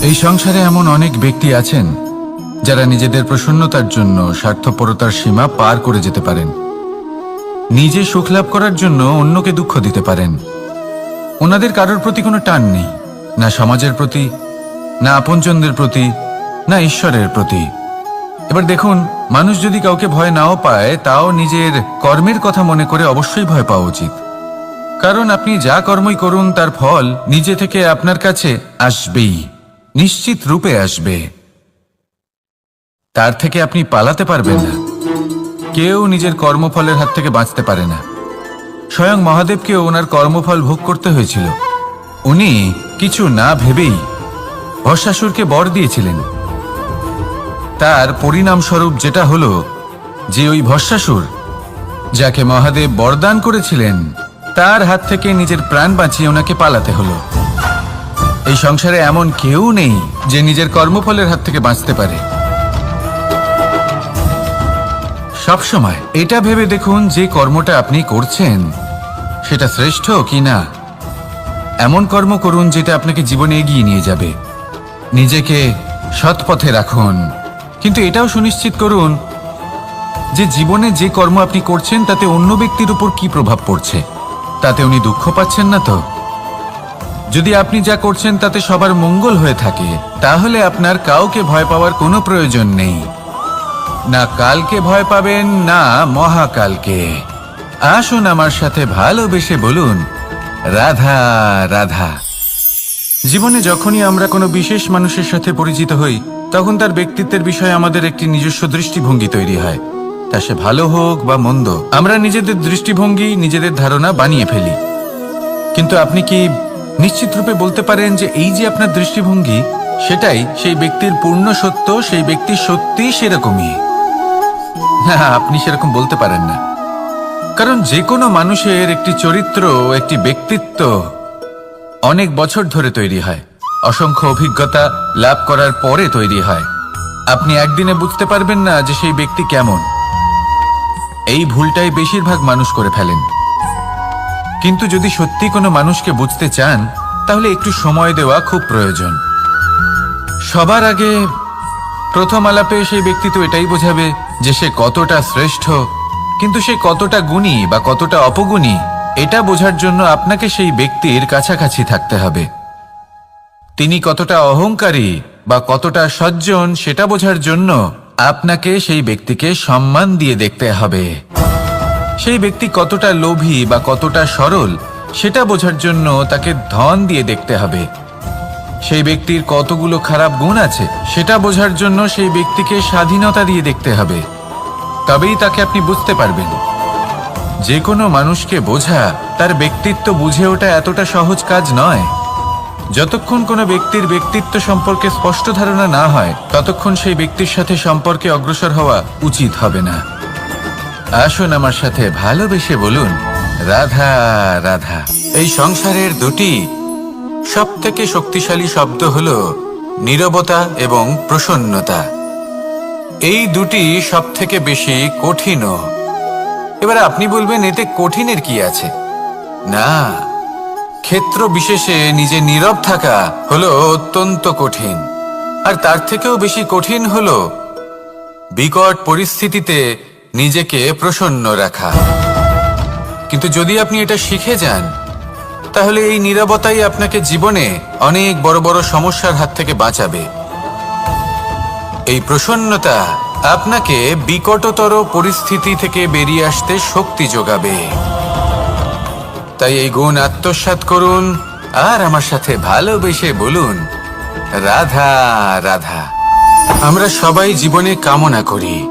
এই সংসারে এমন অনেক ব্যক্তি আছেন যারা নিজেদের প্রসন্নতার জন্য স্বার্থপরতার সীমা পার করে যেতে পারেন। নিজে সুখ লাভ করার জন্য অন্যকে দুঃখ দিতে পারেন। ওনাদের কারোর প্রতি কোনো টান নেই, না সমাজের প্রতি, না আপনজনদের প্রতি, না ঈশ্বরের প্রতি। এবার দেখুন, মানুষ যদি কাউকে ভয় নাও পায়, তাও নিজের কর্মের কথা মনে করে অবশ্যই ভয় পাওয়া উচিত। কারণ আপনি যা কর্মই করুন তার ফল নিজে থেকে আপনার কাছে আসবেই, নিশ্চিত রূপে আসবে। তার থেকে আপনি পালাতে পারবেন না। কেউ নিজের কর্মফলের হাত থেকে বাঁচতে পারে না। স্বয়ং মহাদেবকেও ওনার কর্মফল ভোগ করতে হয়েছিল। উনি কিছু না ভেবেই ভস্মাসুরকে বর দিয়েছিলেন। তার পরিণামস্বরূপ যেটা হলো যে ওই ভস্মাসুর, যাকে মহাদেব বরদান করেছিলেন, তার হাত থেকে নিজের প্রাণ বাঁচিয়ে ওনাকে পালাতে হলো। এই সংসারে এমন কেউ নেই যে নিজের কর্মফলের হাত থেকে বাঁচতে পারে। সবসময় এটা ভেবে দেখুন যে কর্মটা আপনি করছেন সেটা শ্রেষ্ঠ কি না। এমন কর্ম করুন যেটা আপনাকে জীবনে এগিয়ে নিয়ে যাবে। নিজেকে সৎ পথে রাখুন, কিন্তু এটাও সুনিশ্চিত করুন যে জীবনে যে কর্ম আপনি করছেন তাতে অন্য ব্যক্তির উপর কি প্রভাব পড়ছে, তাতে উনি দুঃখ পাচ্ছেন না তো। যদি আপনি যা করছেন তাতে সবার মঙ্গল হয়ে থাকে, তাহলে আপনার কাউকে ভয় পাওয়ার কোনো প্রয়োজন নেই। না কালকে ভয় পাবেন, না মহাকালকে। আসুন আমার সাথে ভালোবেসে বলুন, রাধা রাধা। জীবনে যখনই আমরা কোনো বিশেষ মানুষের সাথে পরিচিত হই, তখন তার ব্যক্তিত্বের বিষয়ে আমাদের একটি নিজস্ব দৃষ্টিভঙ্গি তৈরি হয়। তা সে ভালো হোক বা মন্দ, আমরা নিজেদের দৃষ্টিভঙ্গি, নিজেদের ধারণা বানিয়ে ফেলি। কিন্তু আপনি কি নিশ্চিত রূপে বলতে পারেন যে এই যে আপনার দৃষ্টিভঙ্গি, সেটাই সেই ব্যক্তির পূর্ণ সত্য, সেই ব্যক্তি সত্যি সেরকমই? না, আপনি সেরকম বলতে পারেন না। কারণ যে কোনো মানুষের একটি চরিত্র, একটি ব্যক্তিত্ব অনেক বছর ধরে তৈরি হয়, অসংখ্য অভিজ্ঞতা লাভ করার পরে তৈরি হয়। আপনি একদিনে বুঝতে পারবেন না যে সেই ব্যক্তি কেমন। এই ভুলটাই বেশিরভাগ মানুষ করে ফেলেন। কিন্তু যদি সত্যি কোনো মানুষকে বুঝতে চান, তাহলে একটু সময় দেওয়া খুব প্রয়োজন। সবার আগে প্রথম আলাপে সেই ব্যক্তি তো এটাই বোঝাবে যে সে কতটা শ্রেষ্ঠ, কিন্তু সে কতটা গুণী বা কতটা অপগুণী, এটা বোঝার জন্য আপনাকে সেই ব্যক্তির কাছাকাছি থাকতে হবে। তিনি কতটা অহংকারী বা কতটা সজ্জন, সেটা বোঝার জন্য আপনাকে সেই ব্যক্তিকে সম্মান দিয়ে দেখতে হবে। সেই ব্যক্তি কতটা লোভী বা কতটা সরল, সেটা বোঝার জন্য তাকে ধন দিয়ে দেখতে হবে। সেই ব্যক্তির কতগুলো খারাপ গুণ আছে, সেটা বোঝার জন্য সেই ব্যক্তিকে স্বাধীনতা দিয়ে দেখতে হবে। তবেই তাকে আপনি বুঝতে পারবেন। যে কোনো মানুষকে বোঝা, তার ব্যক্তিত্ব বুঝে ওঠা এতটা সহজ কাজ নয়। যতক্ষণ কোনো ব্যক্তির ব্যক্তিত্ব সম্পর্কে স্পষ্ট ধারণা না হয়, ততক্ষণ সেই ব্যক্তির সাথে সম্পর্কে অগ্রসর হওয়া উচিত হবে না। আসুন আমার সাথে ভালোবেসে বলুন, রাধা রাধা। এই সংসারের দুটি সবথেকে শক্তিশালী শব্দ হল নীরবতা এবং প্রসন্নতা। এই দুটি সবথেকে বেশি কঠিনও। এবার আপনি বলবেন, এতে কঠিনের কি আছে? না, ক্ষেত্র বিশেষে নিজে নীরব থাকা হলো অত্যন্ত কঠিন। আর তার থেকেও বেশি কঠিন হলো বিকট পরিস্থিতিতে নিজেকে প্রসন্ন রাখা। কিন্তু যদি আপনি এটা শিখে যান, তাহলে এই নীরবতাই আপনাকে জীবনে অনেক বড় বড় সমস্যার হাত থেকে বাঁচাবে। এই প্রসন্নতা আপনাকে বিকটতর পরিস্থিতি থেকে বেরিয়ে আসতে শক্তি যোগাবে। তাই এই গুণ আত্মসাৎ করুন আর আমার সাথে ভালোবেসে বলুন, রাধা রাধা। আমরা সবাই জীবনে কামনা করি।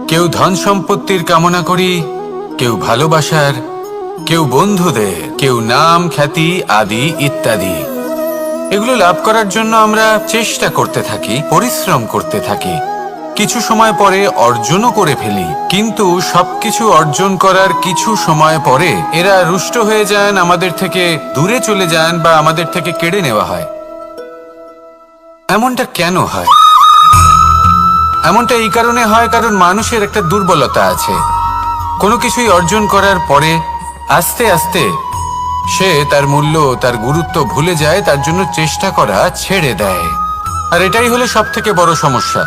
কেউ ধন সম্পত্তির কামনা করি, কেউ ভালোবাসার, কেউ বন্ধুদের, কেউ নাম খ্যাতি আদি ইত্যাদি। এগুলো লাভ করার জন্য আমরা চেষ্টা করতে থাকি, পরিশ্রম করতে থাকি। কিছু সময় পরে অর্জনও করে ফেলি, কিন্তু সবকিছু অর্জন করার কিছু সময় পরে এরা রুষ্ট হয়ে যান, আমাদের থেকে দূরে চলে যান বা আমাদের থেকে কেড়ে নেওয়া হয়। এমনটা কেন হয়? এমনটা এই কারণে হয় কারণ মানুষের একটা দুর্বলতা আছে। কোনো কিছুই অর্জন করার পরে আস্তে আস্তে সে তার মূল্য, তার গুরুত্ব ভুলে যায়, তার জন্য চেষ্টা করা ছেড়ে দেয়। আর এটাই হলো সব থেকে বড় সমস্যা।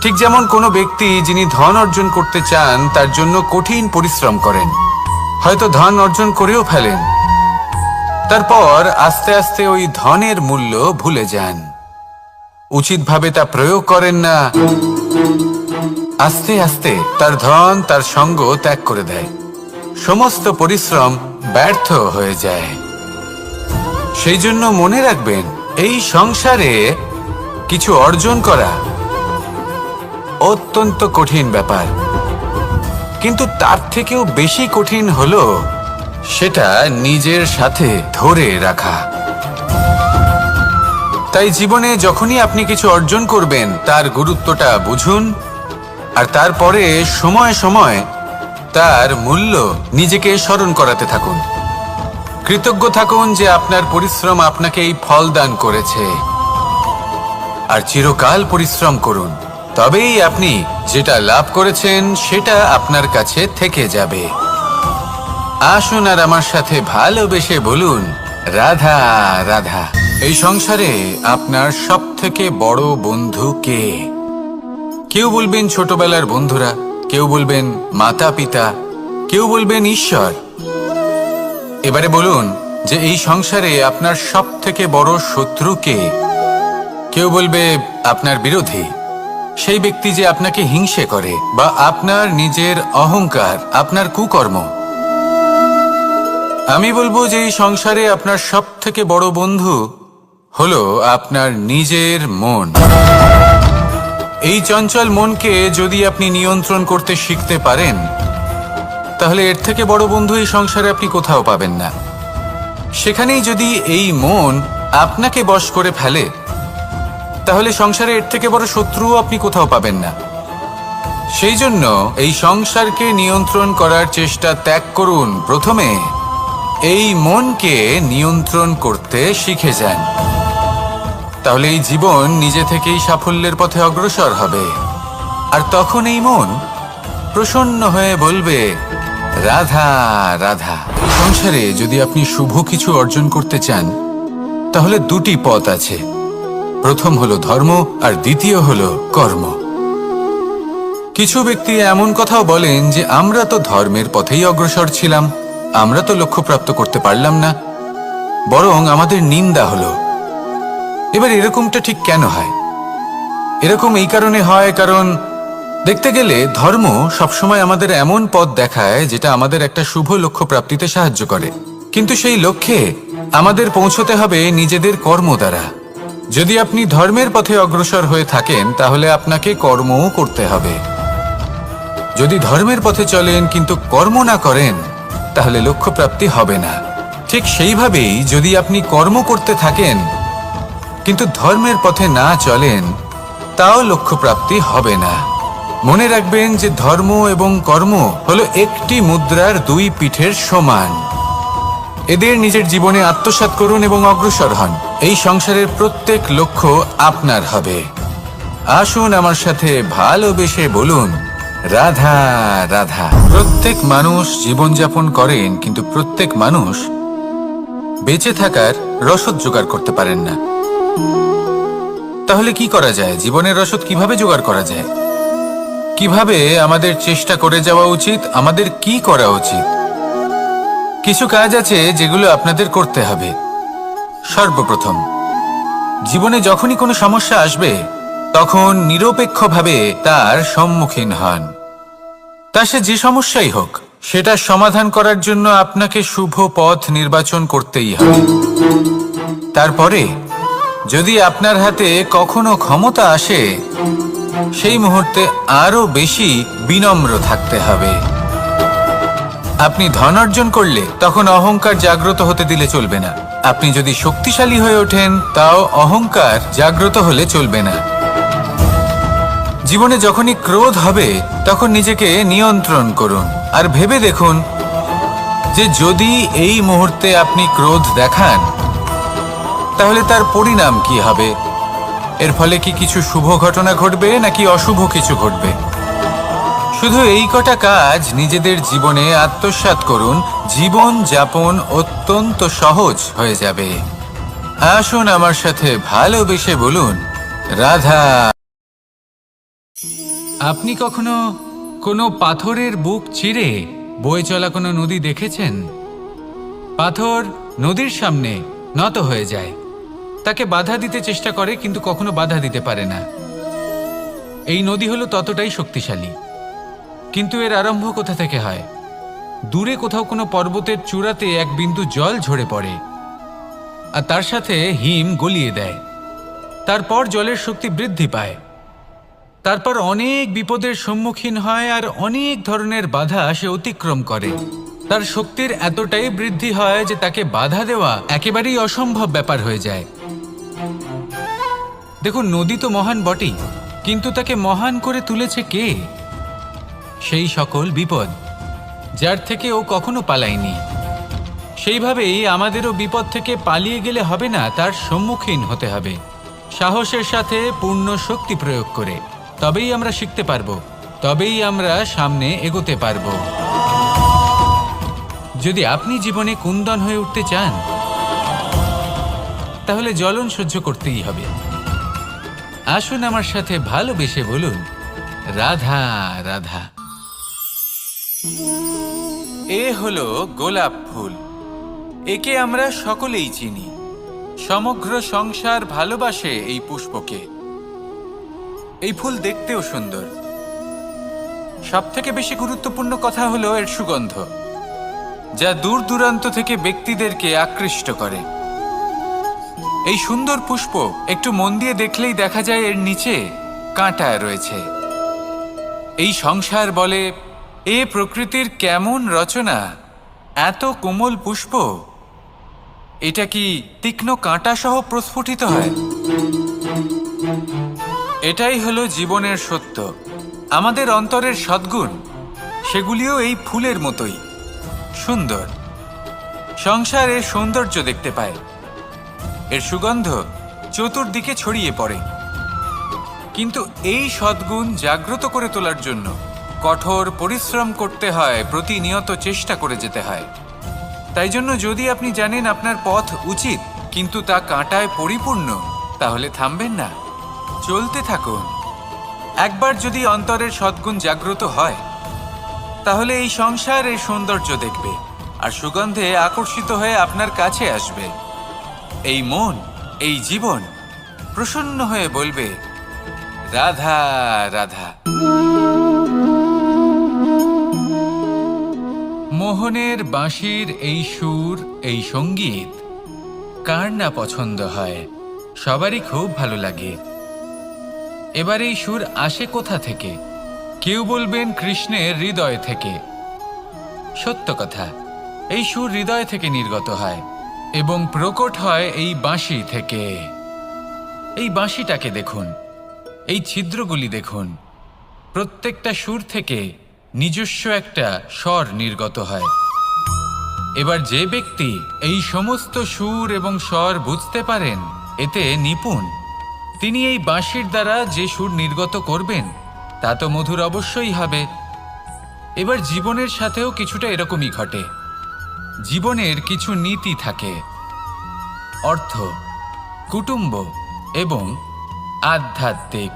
ঠিক যেমন কোনো ব্যক্তি যিনি ধন অর্জন করতে চান তার জন্য কঠিন পরিশ্রম করেন, হয়তো ধন অর্জন করেও ফেলেন, তারপর আস্তে আস্তে ওই ধনের মূল্য ভুলে যান, উচিতভাবে তা প্রয়োগ করেন না, আস্তে আস্তে তার ধন তার সঙ্গ ত্যাগ করে দেয়, সমস্ত পরিশ্রম ব্যর্থ হয়ে যায়। সেই জন্য মনে রাখবেন, এই সংসারে কিছু অর্জন করা অত্যন্ত কঠিন ব্যাপার, কিন্তু তার থেকেও বেশি কঠিন হলো সেটা নিজের সাথে ধরে রাখা। তাই জীবনে যখনই আপনি কিছু অর্জন করবেন তার গুরুত্বটা বুঝুন, আর তারপরে সময় সময় তার মূল্য নিজেকে স্মরণ করাতে থাকুন। কৃতজ্ঞ থাকুন যে আপনার পরিশ্রম আপনাকে এই ফল দান করেছে, আর চিরকাল পরিশ্রম করুন, তবেই আপনি যেটা লাভ করেছেন সেটা আপনার কাছে থেকে যাবে। আসুন আর আমার সাথে ভালোবেসে বলুন, রাধা রাধা। এই সংসারে আপনার সব থেকে বড় বন্ধু কে? কেউ বলবেন ছোটবেলার বন্ধুরা, কেউ বলবেন মাতা পিতা, কেউ বলবেন ঈশ্বর। এবারে বলুন যে এই সংসারে আপনার সব থেকে বড় শত্রু কে? কেউ বলবে আপনার বিরোধী, সেই ব্যক্তি যে আপনাকে হিংসে করে, বা আপনার নিজের অহংকার, আপনার কুকর্ম। আমি বলবো যে এই সংসারে আপনার সব থেকে বড় বন্ধু হলো আপনার নিজের মন। এই চঞ্চল মনকে যদি আপনি নিয়ন্ত্রণ করতে শিখতে পারেন, তাহলে এর থেকে বড় বন্ধু এই সংসারে আপনি কোথাও পাবেন না। সেখানেই যদি এই মন আপনাকে বশ করে ফেলে, তাহলে সংসারে এর থেকে বড় শত্রুও আপনি কোথাও পাবেন না। সেই জন্য এই সংসারকে নিয়ন্ত্রণ করার চেষ্টা ত্যাগ করুন। প্রথমে এই মনকে নিয়ন্ত্রণ করতে শিখে যান, তাহলে এই জীবন নিজে থেকেই সাফল্যের পথে অগ্রসর হবে। আর তখন এই মন প্রসন্ন হয়ে বলবে, রাধা রাধা। সংসারে যদি আপনি শুভ কিছু অর্জন করতে চান, তাহলে দুটি পথ আছে। প্রথম হলো ধর্ম, আর দ্বিতীয় হলো কর্ম। কিছু ব্যক্তি এমন কথাও বলেন যে আমরা তো ধর্মের পথেই অগ্রসর ছিলাম, আমরা তো লক্ষ্যপ্রাপ্ত করতে পারলাম না, বরং আমাদের নিন্দা হলো। এবার এরকমটা ঠিক কেন হয়? এরকম এই কারণে হয়, কারণ দেখতে গেলে ধর্ম সবসময় আমাদের এমন পথ দেখায় যেটা আমাদের একটা শুভ লক্ষ্য প্রাপ্তিতে সাহায্য করে, কিন্তু সেই লক্ষ্যে আমাদের পৌঁছতে হবে নিজেদের কর্ম দ্বারা। যদি আপনি ধর্মের পথে অগ্রসর হয়ে থাকেন, তাহলে আপনাকে কর্মও করতে হবে। যদি ধর্মের পথে চলেন কিন্তু কর্ম না করেন, তাহলে লক্ষ্যপ্রাপ্তি হবে না। ঠিক সেইভাবেই যদি আপনি কর্ম করতে থাকেন কিন্তু ধর্মের পথে না চলেন, তাও লক্ষ্যপ্রাপ্তি হবে না। মনে রাখবেন যে ধর্ম এবং কর্ম হলো একটি মুদ্রার দুই পিঠের সমান। এদের নিজের জীবনে আত্মসাৎ করুন এবং অগ্রসর হন। এই সংসারের প্রত্যেক লক্ষ্য আপনার হবে। আসুন আমার সাথে ভালোবেসে বলুন, রাধা রাধা। প্রত্যেক মানুষ জীবনযাপন করেন, কিন্তু প্রত্যেক মানুষ বেঁচে থাকার রসদ জোগাড় করতে পারেন না। তাহলে কি করা যায়? জীবনের রসদ কিভাবে জোগাড় করা যায়? কিভাবে আমাদের চেষ্টা করে যাওয়া উচিত? আমাদের কি করা উচিত? কিছু কাজ আছে যেগুলো আপনাদের করতে হবে। সর্বপ্রথম, জীবনে যখনই কোনো সমস্যা আসবে, তখন নিরপেক্ষভাবে তার সম্মুখীন হন। তা সে যে সমস্যাই হোক, সেটা সমাধান করার জন্য আপনাকে শুভ পথ নির্বাচন করতেই হবে। তারপরে যদি আপনার হাতে কখনো ক্ষমতা আসে, সেই মুহূর্তে আরো বেশি বিনম্র থাকতে হবে। আপনি ধন অর্জন করলে তখন অহংকার জাগ্রত হতে দিলে চলবে না। আপনি যদি শক্তিশালী হয়ে ওঠেন, তাও অহংকার জাগ্রত হলে চলবে না। জীবনে যখনই ক্রোধ হবে, তখন নিজেকে নিয়ন্ত্রণ করুন, আর ভেবে দেখুন যে যদি এই মুহূর্তে আপনি ক্রোধ দেখান, তাহলে তার পরিণাম কি হবে? এর ফলে কি কিছু শুভ ঘটনা ঘটবে নাকি অশুভ কিছু ঘটবে? শুধু এই কটা কাজ নিজেদের জীবনে আত্মসাৎ করুন, জীবন যাপন অত্যন্ত সহজ হয়ে যাবে। আসুন আমার সাথে ভালোবেসে বলুন, রাধা। আপনি কখনো কোনো পাথরের বুক চিরে বয়ে চলা কোনো নদী দেখেছেন? পাথর নদীর সামনে নত হয়ে যায়, তাকে বাধা দিতে চেষ্টা করে কিন্তু কখনো বাধা দিতে পারে না। এই নদী হলো ততটাই শক্তিশালী, কিন্তু এর আরম্ভ কোথা থেকে হয়? দূরে কোথাও কোনো পর্বতের চূড়াতে এক বিন্দু জল ঝরে পড়ে আর তার সাথে হিম গলিয়ে দেয়। তারপর জলের শক্তি বৃদ্ধি পায়, তারপর অনেক বিপদের সম্মুখীন হয় আর অনেক ধরনের বাধা সে অতিক্রম করে। তার শক্তির এতটাই বৃদ্ধি হয় যে তাকে বাধা দেওয়া একেবারেই অসম্ভব ব্যাপার হয়ে যায়। দেখুন, নদী তো মহান বটেই, কিন্তু তাকে মহান করে তুলেছে কে? সেই সকল বিপদ যার থেকে ও কখনো পালায়নি। সেইভাবেই আমাদেরও বিপদ থেকে পালিয়ে গেলে হবে না, তার সম্মুখীন হতে হবে সাহসের সাথে, পূর্ণ শক্তি প্রয়োগ করে। তবেই আমরা শিখতে পারবো, তবেই আমরা সামনে এগোতে পারবো। যদি আপনি জীবনে কুন্দন হয়ে উঠতে চান, তাহলে জ্বলন সহ্য করতেই হবে। আসুন আমার সাথে ভালোবেসে বলুন, রাধা রাধা। এ হলো গোলাপ ফুল। একে আমরা সকলেই চিনি। সমগ্র সংসার ভালোবাসে এই পুষ্পকে। এই ফুল দেখতেও সুন্দর। সবথেকে বেশি গুরুত্বপূর্ণ কথা হলো এর সুগন্ধ, যা দূর দূরান্ত থেকে ব্যক্তিদেরকে আকৃষ্ট করে। এই সুন্দর পুষ্প একটু মন দিয়ে দেখলেই দেখা যায় এর নিচে কাঁটা রয়েছে। এই সংসার বলে, এ প্রকৃতির কেমন রচনা, এত কোমল পুষ্প, এটা কি তীক্ষ্ণ কাঁটা সহ প্রস্ফুটিত হয়? এটাই হলো জীবনের সত্য। আমাদের অন্তরের সদ্গুণ, সেগুলিও এই ফুলের মতোই সুন্দর। সংসারের সৌন্দর্য দেখতে পায়, এর সুগন্ধ চতুর্দিকে ছড়িয়ে পড়ে। কিন্তু এই সদ্গুণ জাগ্রত করে তোলার জন্য কঠোর পরিশ্রম করতে হয়, প্রতিনিয়ত চেষ্টা করে যেতে হয়। তাই জন্য যদি আপনি জানেন আপনার পথ উচিত কিন্তু তা কাঁটায় পরিপূর্ণ, তাহলে থামবেন না, চলতে থাকুন। একবার যদি অন্তরের সদ্গুণ জাগ্রত হয়, তাহলে এই সংসার এর সৌন্দর্য দেখবে আর সুগন্ধে আকর্ষিত হয়ে আপনার কাছে আসবে। এই মন, এই জীবন প্রসন্ন হয়ে বলবে, রাধা রাধা। মোহনের বাঁশির এই সুর, এই সঙ্গীত কার না পছন্দ হয়? সবারই খুব ভালো লাগে। এবার এই সুর আসে কোথা থেকে? কেউ বলবেন কৃষ্ণের হৃদয় থেকে। সত্য কথা, এই সুর হৃদয় থেকে নির্গত হয় এবং প্রকট হয় এই বাঁশি থেকে। এই বাঁশিটাকে দেখুন, এই ছিদ্রগুলি দেখুন, প্রত্যেকটা সুর থেকে নিজস্ব একটা স্বর নির্গত হয়। এবার যে ব্যক্তি এই সমস্ত সুর এবং স্বর বুঝতে পারেন, এতে নিপুণ, তিনি এই বাঁশির দ্বারা যে সুর নির্গত করবেন তা তো মধুর অবশ্যই হবে। এবার জীবনের সাথেও কিছুটা এরকমই ঘটে। জীবনের কিছু নীতি থাকে, অর্থ, কুটুম্ব এবং আধ্যাত্মিক।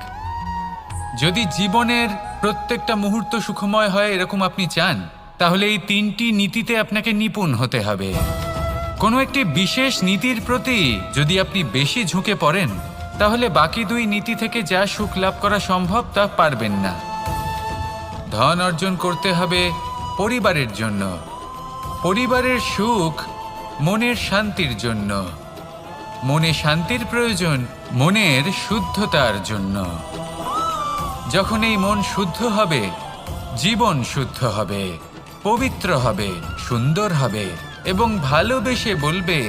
যদি জীবনের প্রত্যেকটা মুহূর্ত সুখময় হয় এরকম আপনি চান, তাহলে এই তিনটি নীতিতে আপনাকে নিপুণ হতে হবে। কোনো একটি বিশেষ নীতির প্রতি যদি আপনি বেশি ঝুঁকে পড়েন, তাহলে বাকি দুই নীতি থেকে যা সুখ লাভ করা সম্ভব তা পারবেন না। ধন অর্জন করতে হবে পরিবারের জন্য, পরিবারের সুখ মনের শান্তির জন্য, মনে শান্তির প্রয়োজন মনের শুদ্ধতার জন্য। যখন এই মন শুদ্ধ হবে, জীবন শুদ্ধ হবে, পবিত্র হবে, সুন্দর হবে এবং ভালোবেসে বলবে,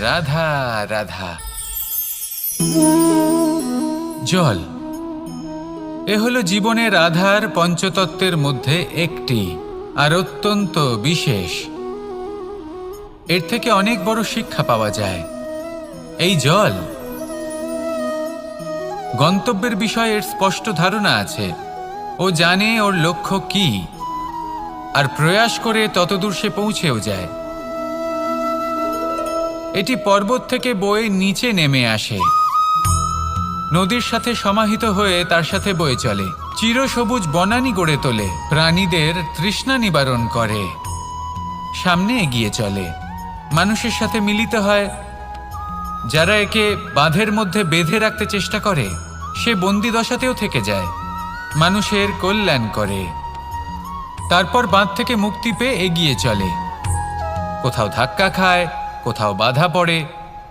রাধা রাধা। জল, এ হলো জীবনের আধার পঞ্চতত্ত্বের মধ্যে একটি, আর অত্যন্ত বিশেষ। এর থেকে অনেক বড় শিক্ষা পাওয়া যায়। এই জল, গন্তব্যের বিষয়ে এর স্পষ্ট ধারণা আছে। ও জানে ওর লক্ষ্য কি, আর প্রয়াস করে ততদূর সে পৌঁছেও যায়। এটি পর্বত থেকে বয়ে নিচে নেমে আসে, নদীর সাথে সমাহিত হয়ে তার সাথে বয়ে চলে, চিরসবুজ বনানী গড়ে তোলে, প্রাণীদের তৃষ্ণা নিবারণ করে, সামনে এগিয়ে চলে, মানুষের সাথে মিলিত হয়। যারা একে বাঁধের মধ্যে বেঁধে রাখতে চেষ্টা করে সে বন্দি দশাতেও থেকে যায়, মানুষের কল্যাণ করে। তারপর বাঁধ থেকে মুক্তি পেয়ে এগিয়ে চলে, কোথাও ধাক্কা খায়, কোথাও বাধা পড়ে,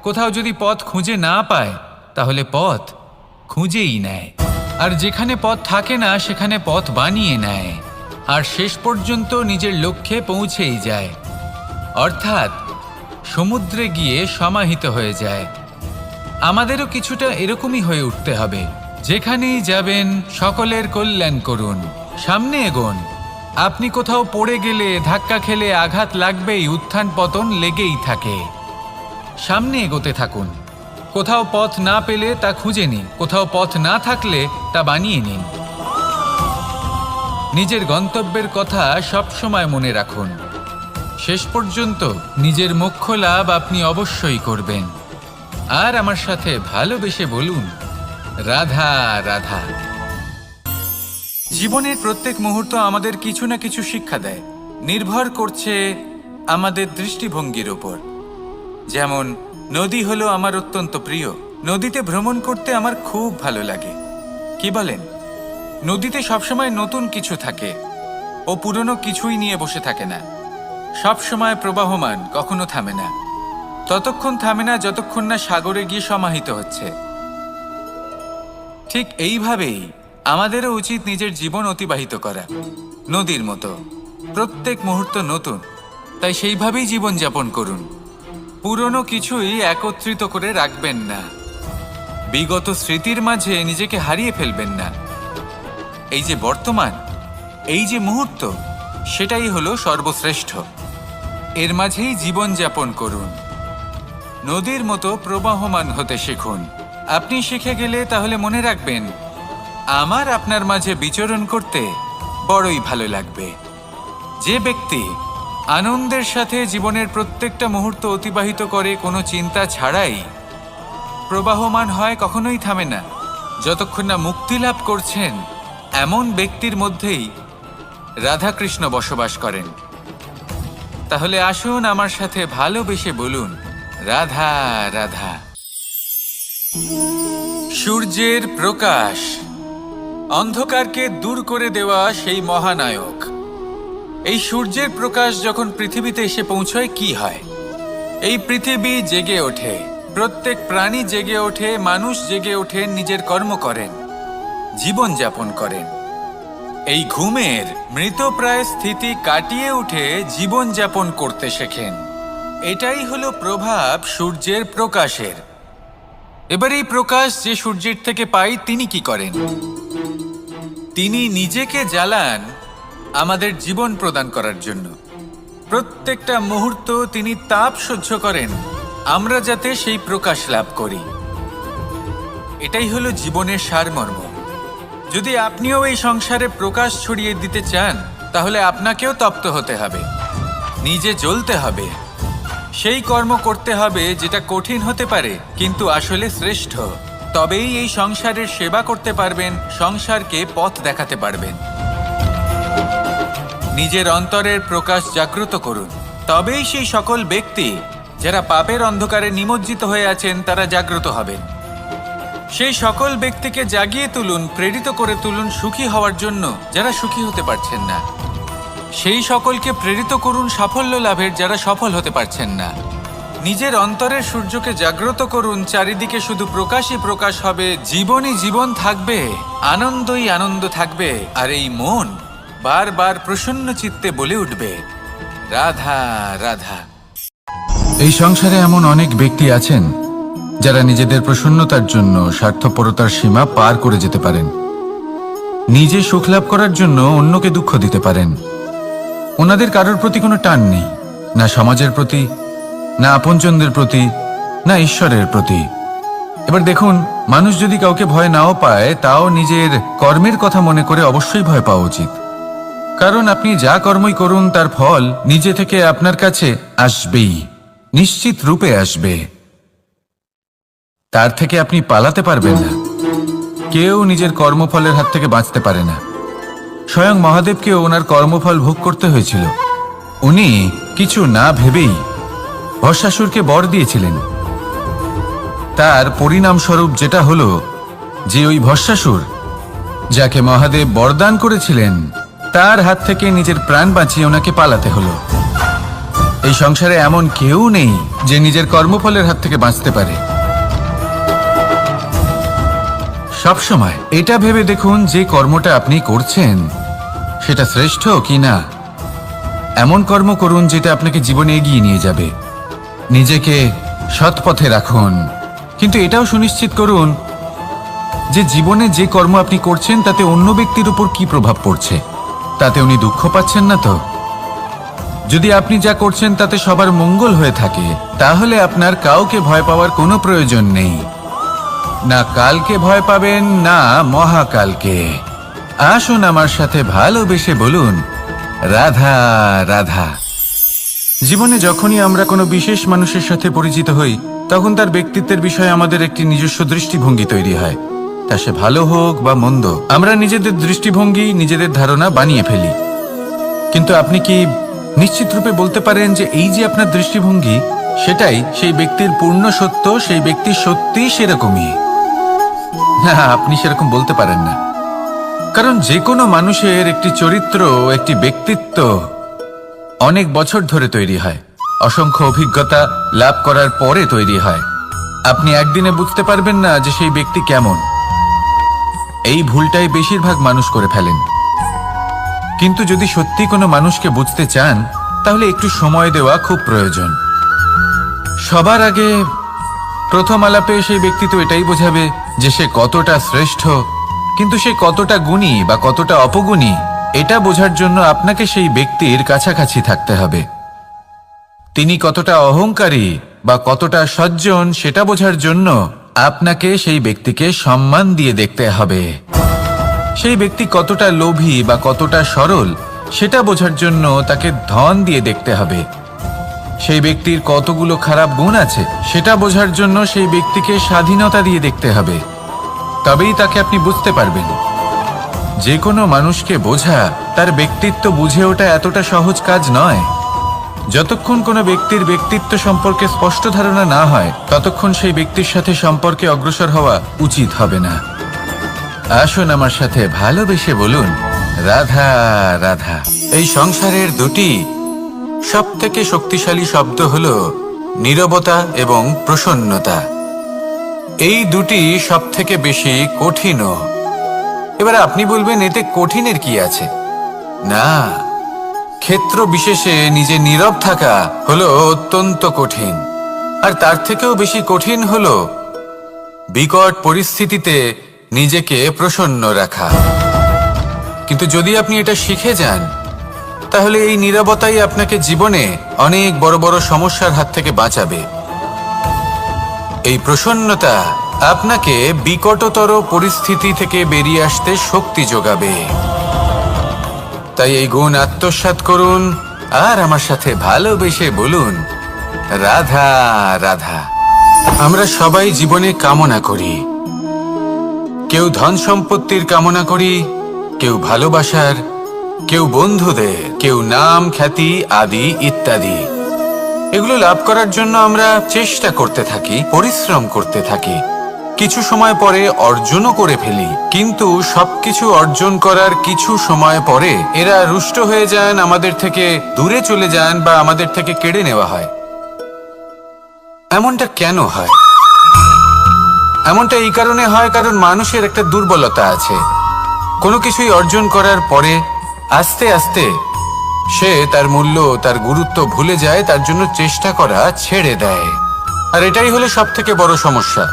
কোথাও যদি পথ খুঁজে না পায় তাহলে পথ খুঁজেই নেয়, আর যেখানে পথ থাকে না সেখানে পথ বানিয়ে নেয়, আর শেষ পর্যন্ত নিজের লক্ষ্যে পৌঁছেই যায়, অর্থাৎ সমুদ্রে গিয়ে সমাহিত হয়ে যায়। আমাদেরও কিছুটা এরকমই হয়ে উঠতে হবে। যেখানেই যাবেন সকলের কল্যাণ করুন, সামনে এগোন। আপনি কোথাও পড়ে গেলে, ধাক্কা খেলে আঘাত লাগবেই, উত্থান পতন লেগেই থাকে। সামনে এগোতে থাকুন। কোথাও পথ না পেলে তা খুঁজে নিন, কোথাও পথ না থাকলে তা বানিয়ে নিন। নিজের গন্তব্যের কথা সবসময় মনে রাখুন। শেষ পর্যন্ত নিজের মোক্ষ লাভ আপনি অবশ্যই করবেন। আর আমার সাথে ভালোবেসে বলুন, রাধা রাধা। জীবনের প্রত্যেক মুহূর্ত আমাদের কিছু না কিছু শিক্ষা দেয়, নির্ভর করছে আমাদের দৃষ্টিভঙ্গির ওপর। যেমন নদী হলো আমার অত্যন্ত প্রিয়, নদীতে ভ্রমণ করতে আমার খুব ভালো লাগে। কি বলেন? নদীতে সবসময় নতুন কিছু থাকে, ও পুরনো কিছুই নিয়ে বসে থাকে না, সবসময় প্রবাহমান, কখনো থামে না। ততক্ষণ থামে না যতক্ষণ না সাগরে গিয়ে সমাহিত হচ্ছে। ঠিক এইভাবেই আমাদেরও উচিত নিজের জীবন অতিবাহিত করা, নদীর মতো। প্রত্যেক মুহূর্ত নতুন, তাই সেইভাবেই জীবন যাপন করুন। পুরনো কিছুই একত্রিত করে রাখবেন না, বিগত স্মৃতির মাঝে নিজেকে হারিয়ে ফেলবেন না। এই যে বর্তমান, এই যে মুহূর্ত, সেটাই হলো সর্বশ্রেষ্ঠ। এর মাঝেই জীবন যাপন করুন, নদীর মতো প্রবাহমান হতে শিখুন। আপনি শিখে গেলে তাহলে মনে রাখবেন, আমার আপনার মাঝে বিচরণ করতে বড়ই ভালো লাগবে। যে ব্যক্তি আনন্দের সাথে জীবনের প্রত্যেকটা মুহূর্ত অতিবাহিত করে কোনো চিন্তা ছাড়াই, প্রবাহমান হয়, কখনোই থামে না, যতক্ষণ না মুক্তি লাভ করছেন, এমন ব্যক্তির মধ্যেই রাধাকৃষ্ণ বসবাস করেন। তাহলে আসুন আমার সাথে ভালোবেসে বলুন, রাধা রাধা। সূর্যের প্রকাশ, অন্ধকারকে দূর করে দেওয়া সেই মহানায়ক। এই সূর্যের প্রকাশ যখন পৃথিবীতে এসে পৌঁছয় কি হয়? এই পৃথিবী জেগে ওঠে, প্রত্যেক প্রাণী জেগে ওঠে, মানুষ জেগে ওঠেন, নিজের কর্ম করেন, জীবন যাপন করেন। এই ঘুমের মৃতপ্রায় স্থিতি কাটিয়ে উঠে জীবন যাপন করতে শেখেন। এটাই হলো প্রভাব সূর্যের প্রকাশের। এবার এই প্রকাশ যে সূর্যের থেকে পাই, তিনি কি করেন? তিনি নিজেকে জ্বালান আমাদের জীবন প্রদান করার জন্য। প্রত্যেকটা মুহূর্ত তিনি তাপ সহ্য করেন, আমরা যাতে সেই প্রকাশ লাভ করি। এটাই হলো জীবনের সারমর্ম। যদি আপনিও এই সংসারে প্রকাশ ছড়িয়ে দিতে চান, তাহলে আপনাকেও তপ্ত হতে হবে, নিজে জ্বলতে হবে, সেই কর্ম করতে হবে যেটা কঠিন হতে পারে কিন্তু আসলে শ্রেষ্ঠ। তবেই এই সংসারের সেবা করতে পারবেন, সংসারকে পথ দেখাতে পারবেন। নিজের অন্তরের প্রকাশ জাগ্রত করুন, তবেই সেই সকল ব্যক্তি যারা পাপের অন্ধকারে নিমজ্জিত হয়ে আছেন তারা জাগ্রত হবেন। সেই সকল ব্যক্তিকে জাগিয়ে তুলুন, প্রেরিত করে তুলুন সুখী হওয়ার জন্য যারা সুখী হতে পারছেন না। সেই সকলকে প্রেরিত করুন সাফল্য লাভের যারা সফল হতে পারছেন না। নিজের অন্তরের সূর্যকে জাগ্রত করুন, চারিদিকে শুধু প্রকাশই প্রকাশ হবে, জীবনই জীবন থাকবে, আনন্দই আনন্দ থাকবে, আর এই মন বারবার প্রসন্ন চিত্তে বলে উঠবে, রাধা রাধা। এই সংসারে এমন অনেক ব্যক্তি আছেন যারা নিজেদের প্রসন্নতার জন্য স্বার্থপরতার সীমা পার করে যেতে পারেন, নিজে সুখ লাভ করার জন্য অন্যকে দুঃখ দিতে পারেন। ওনাদের কারোর প্রতি কোনো টান নেই, না সমাজের প্রতি, না আপনজনদের প্রতি, না ঈশ্বরের প্রতি। এবার দেখুন, মানুষ যদি কাউকে ভয় নাও পায়, তাও নিজের কর্মের কথা মনে করে অবশ্যই ভয় পাওয়া উচিত। কারণ আপনি যা কর্মই করুন তার ফল নিজে থেকে আপনার কাছে আসবেই, নিশ্চিত রূপে আসবে। তার থেকে আপনি পালাতে পারবেন না। কেউ নিজের কর্মফলের হাত থেকে বাঁচতে পারে না। স্বয়ং মহাদেবকেও ওনার কর্মফল ভোগ করতে হয়েছিল। উনি কিছু না ভেবেই ভস্মাসুরকে বর দিয়েছিলেন। তার পরিণামস্বরূপ যেটা হলো যে ওই ভস্মাসুর, যাকে মহাদেব বরদান করেছিলেন, তার হাত থেকে নিজের প্রাণ বাঁচিয়ে ওনাকে পালাতে হলো। এই সংসারে এমন কেউ নেই যে নিজের কর্মফলের হাত থেকে বাঁচতে পারে। সবসময় এটা ভেবে দেখুন যে কর্মটা আপনি করছেন সেটা শ্রেষ্ঠ কি না। এমন কর্ম করুন যেটা আপনাকে জীবনে এগিয়ে নিয়ে যাবে। নিজেকে সৎ পথে রাখুন, কিন্তু এটাও সুনিশ্চিত করুন যে জীবনে যে কর্ম আপনি করছেন তাতে অন্য ব্যক্তির উপর কি প্রভাব পড়ছে, তাতে উনি দুঃখ পাচ্ছেন না তো। যদি আপনি যা করছেন তাতে সবার মঙ্গল হয়ে থাকে, তাহলে আপনার কাউকে ভয় পাওয়ার কোনো প্রয়োজন নেই। না কালকে ভয় পাবেন, না মহাকালকে। আসুন আমার সাথে ভালোবেসে বলুন, রাধা রাধা। জীবনে যখনই আমরা কোনো বিশেষ মানুষের সাথে পরিচিত হই, তখন তার ব্যক্তিত্বের বিষয়ে আমাদের একটি নিজস্ব দৃষ্টিভঙ্গি তৈরি হয়। তা সে ভালো হোক বা মন্দ, আমরা নিজেদের দৃষ্টিভঙ্গি, নিজেদের ধারণা বানিয়ে ফেলি। কিন্তু আপনি কি নিশ্চিত রূপে বলতে পারেন যে এই যে আপনার দৃষ্টিভঙ্গি, সেটাই সেই ব্যক্তির পূর্ণ সত্য, সেই ব্যক্তি সত্যি সেরকমই? না, আপনি সেরকম বলতে পারেন না। কারণ যে কোনো মানুষের একটি চরিত্র, একটি ব্যক্তিত্ব অনেক বছর ধরে তৈরি হয়, অসংখ্য অভিজ্ঞতা লাভ করার পরে তৈরি হয়। আপনি একদিনে বুঝতে পারবেন না যে সেই ব্যক্তি কেমন। এই ভুলটাই বেশিরভাগ মানুষ করে ফেলেন। কিন্তু যদি সত্যি কোনো মানুষকে বুঝতে চান, তাহলে একটু সময় দেওয়া খুব প্রয়োজন। সবার আগে প্রথম আলাপে সেই ব্যক্তি তো এটাই বোঝাবে যে সে কতটা শ্রেষ্ঠ, কিন্তু সে কতটা গুণী বা কতটা অপগুণী, এটা বোঝার জন্য আপনাকে সেই ব্যক্তির কাছাকাছি থাকতে হবে। তিনি কতটা অহংকারী বা কতটা সজ্জন, সেটা বোঝার জন্য আপনাকে সেই ব্যক্তিকে সম্মান দিয়ে দেখতে হবে। সেই ব্যক্তি কতটা লোভী বা কতটা সরল, সেটা বোঝার জন্য তাকে ধন দিয়ে দেখতে হবে। সেই ব্যক্তির কতগুলো খারাপ গুণ আছে, সেটা বোঝার জন্য সেই ব্যক্তিকে স্বাধীনতা দিয়ে দেখতে হবে। তবেই তাকে আপনি বুঝতে পারবেন। যে কোনো মানুষকে বোঝা, তার ব্যক্তিত্ব বুঝে ওঠা এতটা সহজ কাজ নয়। যতক্ষণ কোনো ব্যক্তির ব্যক্তিত্ব সম্পর্কে স্পষ্ট ধারণা না হয়, ততক্ষণ সেই ব্যক্তির সাথে সম্পর্কে অগ্রসর হওয়া উচিত হবে না। আসুন আমার সাথে ভালোবেসে বলুন, রাধা রাধা। এই সংসারের দুটি সবথেকে শক্তিশালী শব্দ হলো নীরবতা এবং প্রসন্নতা। এই দুটি সবথেকে বেশি কঠিনও। এবার আপনি বলবেন, এতে কঠিনের কি আছে? না, ক্ষেত্র বিশেষে নিজে নীরব থাকা হলো অত্যন্ত কঠিন। আর তার থেকেও বেশি কঠিন হলো বিকট পরিস্থিতিতে নিজেকে প্রসন্ন রাখা। কিন্তু যদি আপনি এটা শিখে যান, তাহলে এই নীরবতাই আপনাকে জীবনে অনেক বড় বড় সমস্যার হাত থেকে বাঁচাবে। এই প্রসন্নতা আপনাকে বিকটতর পরিস্থিতি থেকে বেরিয়ে আসতে শক্তি যোগাবে। তাই এই গুণ আত্মসাৎ করুন আর আমার সাথে ভালোবেসে বলুন, রাধা রাধা। আমরা সবাই জীবনে কামনা করি। কেউ ধন সম্পত্তির কামনা করি, কেউ ভালোবাসার, কেউ বন্ধুদের, কেউ নাম খ্যাতি আদি ইত্যাদি। এগুলো লাভ করার জন্য আমরা চেষ্টা করতে থাকি, পরিশ্রম করতে থাকি। কিছু সময় পরে অর্জনও করে ফেলি, কিন্তু সবকিছু অর্জন করার কিছু সময় পরে এরা রুষ্ট হয়ে যান, আমাদের থেকে দূরে চলে যান বা আমাদের থেকে কেড়ে নেওয়া হয়। এমনটা কেন হয়? এমনটা এই কারণে হয় কারণ মানুষের একটা দুর্বলতা আছে। কোনো কিছুই অর্জন করার পরে আস্তে আস্তে সে তার মূল্য, তার গুরুত্ব ভুলে যায়, তার জন্য চেষ্টা করা ছেড়ে দেয়। আর এটাই হলো সবথেকে বড় সমস্যা।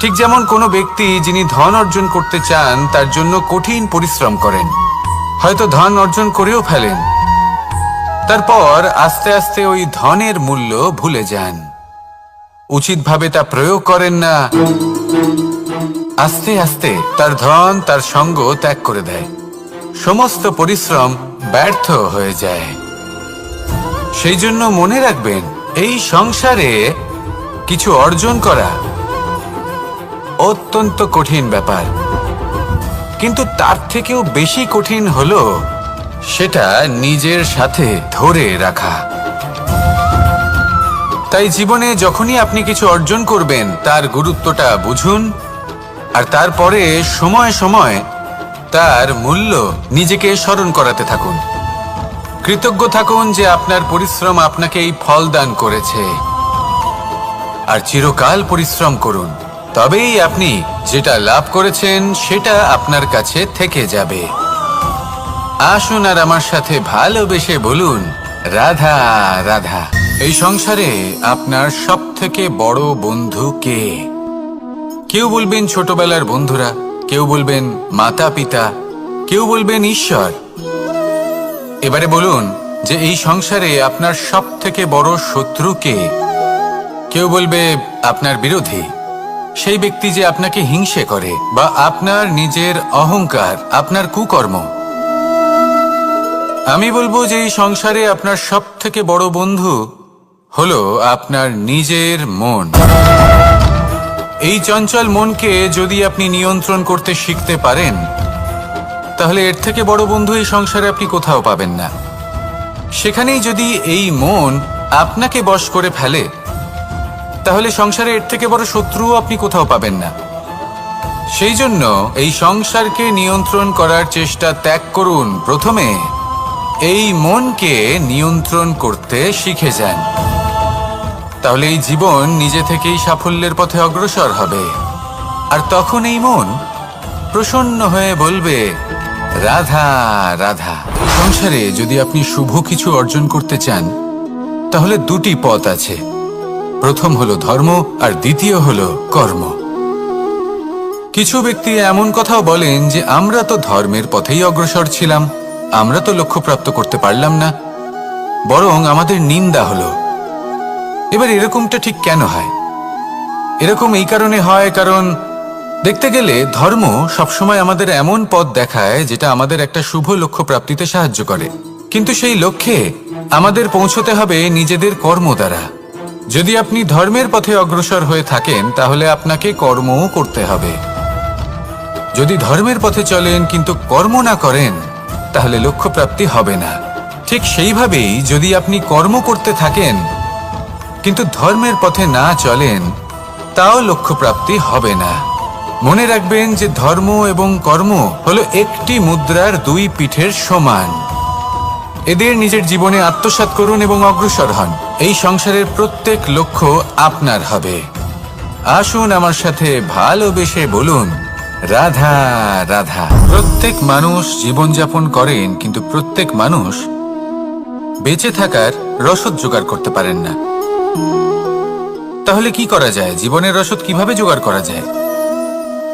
ঠিক যেমন কোনো ব্যক্তি যিনি ধন অর্জন করতে চান, তার জন্য কঠিন পরিশ্রম করেন, হয়তো ধন অর্জন করেও ফেলেন, তারপর আস্তে আস্তে ওই ধনের মূল্য ভুলে যান। উচিতভাবে তা প্রয়োগ করেন না, আস্তে আস্তে তার ধন তার সঙ্গ ত্যাগ করে দেয়। সমস্ত পরিশ্রম ব্যর্থ হয়ে যায়। সেই জন্য মনে রাখবেন, এই সংসারে কিছু অর্জন করা অত্যন্ত কঠিন ব্যাপার, কিন্তু তার থেকেও বেশি কঠিন হলো সেটা নিজের সাথে ধরে রাখা। তাই জীবনে যখনই আপনি কিছু অর্জন করবেন তার গুরুত্বটা বুঝুন, আর তারপরে সময় সময় তার মূল্য নিজেকে স্মরণ করাতে থাকুন। কৃতজ্ঞ থাকুন যে আপনার পরিশ্রম আপনাকে এই ফল দান করেছে, আর চিরকাল পরিশ্রম করুন। তবেই আপনি যেটা লাভ করেছেন সেটা আপনার কাছে থেকে যাবে। আসুন আর আমার সাথে ভালোবেসে বলুন, রাধা রাধা। এই সংসারে আপনার সবথেকে বড় বন্ধু কে? কেউ বলবেন ছোটবেলার বন্ধুরা, কেউ বলবেন মাতা পিতা, কেউ বলবেন ঈশ্বর। এবারে বলুন যে এই সংসারে আপনার সবথেকে বড় শত্রু কে? কেউ বলবে আপনার বিরোধী, সেই ব্যক্তি যে আপনাকে হিংসে করে, বা আপনার নিজের অহংকার, আপনার কুকর্ম। আমি বলবো যে এই সংসারে আপনার সবথেকে বড় বন্ধু হলো আপনার নিজের মন। এই চঞ্চল মনকে যদি আপনি নিয়ন্ত্রণ করতে শিখতে পারেন, তাহলে এর থেকে বড় বন্ধু এই সংসারে আপনি কোথাও পাবেন না। সেখানেই যদি এই মন আপনাকে বশ করে ফেলে, তাহলে সংসারে এর থেকে বড় শত্রুও আপনি কোথাও পাবেন না। সেই জন্য এই সংসারকে নিয়ন্ত্রণ করার চেষ্টা ত্যাগ করুন। প্রথমে এই মনকে নিয়ন্ত্রণ করতে শিখে যান, তাহলে এই জীবন নিজে থেকেই সাফল্যের পথে অগ্রসর হবে। আর তখন এই মন প্রসন্ন হয়ে বলবে, রাধা রাধা। সংসারে যদি আপনি শুভ কিছু অর্জন করতে চান, তাহলে দুটি পথ আছে। প্রথম হলো ধর্ম, আর দ্বিতীয় হলো কর্ম। কিছু ব্যক্তি এমন কথাও বলেন যে আমরা তো ধর্মের পথেই অগ্রসর ছিলাম, আমরা তো লক্ষ্য প্রাপ্ত করতে পারলাম না, বরং আমাদের নিন্দা হলো। এবার এরকমটা ঠিক কেন হয়? এরকম এই কারণে হয়, কারণ দেখতে গেলে ধর্ম সবসময় আমাদের এমন পথ দেখায় যেটা আমাদের একটা শুভ লক্ষ্য প্রাপ্তিতে সাহায্য করে, কিন্তু সেই লক্ষ্যে আমাদের পৌঁছতে হবে নিজেদের কর্ম দ্বারা। যদি আপনি ধর্মের পথে অগ্রসর হয়ে থাকেন, তাহলে আপনাকে কর্মও করতে হবে। যদি ধর্মের পথে চলেন কিন্তু কর্ম না করেন, তাহলে লক্ষ্য প্রাপ্তি হবে না। ঠিক সেইভাবেই যদি আপনি কর্ম করতে থাকেন কিন্তু ধর্মের পথে না চলেন, তাও লক্ষ্য প্রাপ্তি হবে না। মনে রাখবেন যে ধর্ম এবং কর্ম হলো একটি মুদ্রার দুই পিঠের সমান। এদের নিজের জীবনে আত্মসাৎ করুন এবং অগ্রসর হন। এই সংসারের প্রত্যেক লক্ষ্য আপনার হবে। আসুন আমার সাথে ভালোবেসে বলুন, রাধা রাধা। প্রত্যেক মানুষ জীবনযাপন করেন, কিন্তু প্রত্যেক মানুষ বেঁচে থাকার রসদ জোগাড় করতে পারেন না। তাহলে কি করা যায়? জীবনের রসদ কিভাবে জোগাড় করা যায়?